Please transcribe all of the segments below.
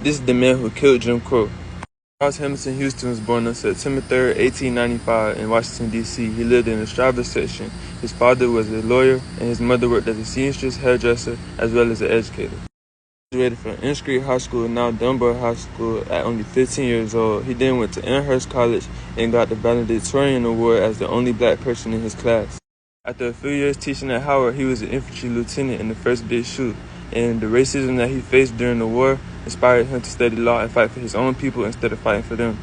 This is the man who killed Jim Crow. Charles Hamilton Houston was born on September 3, 1895 in Washington, D.C. He lived in the Strawberry section. His father was a lawyer, and his mother worked as a seamstress, hairdresser, as well as an educator. He graduated from N Street High School, now Dunbar High School, at only 15 years old. He then went to Amherst College and got the Valedictorian Award as the only black person in his class. After a few years teaching at Howard, he was an infantry lieutenant in the first Big Shoot, and the racism that he faced during the war inspired him to study law and fight for his own people instead of fighting for them.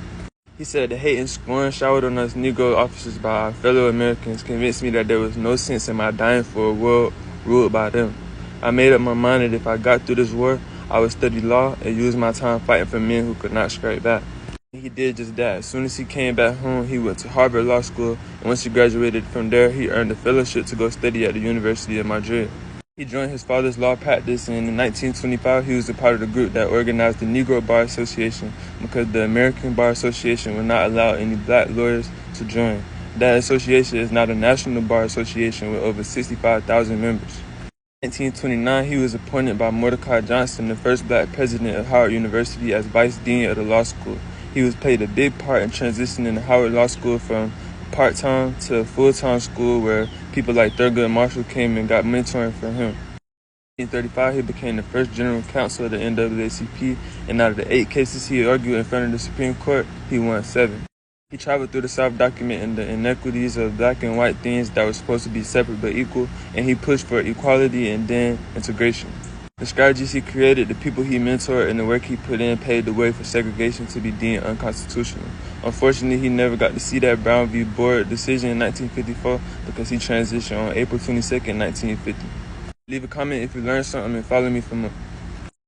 He said the hate and scorn showered on us Negro officers by our fellow Americans convinced me that there was no sense in my dying for a world ruled by them. I made up my mind that if I got through this war, I would study law and use my time fighting for men who could not strike back. He did just that. As soon as he came back home, he went to Harvard Law School, and once he graduated from there, he earned a fellowship to go study at the University of Madrid. He joined his father's law practice, and in 1925, he was a part of the group that organized the Negro Bar Association because the American Bar Association would not allow any black lawyers to join. That association is now the National Bar Association with over 65,000 members. In 1929, he was appointed by Mordecai Johnson, the first black president of Howard University, as vice dean of the law school. He played a big part in transitioning the Howard Law School from part-time to a full-time school where people like Thurgood Marshall came and got mentoring from him. In 1935, he became the first general counsel of the NAACP, and out of the 8 cases he argued in front of the Supreme Court, he won 7. He traveled through the South documenting the inequities of black and white things that were supposed to be separate but equal, and he pushed for equality and then integration. The strategies he created, the people he mentored, and the work he put in paved the way for segregation to be deemed unconstitutional. Unfortunately, he never got to see that Brown v. Board decision in 1954 because he transitioned on April 22, 1950. Leave a comment if you learned something and follow me for more.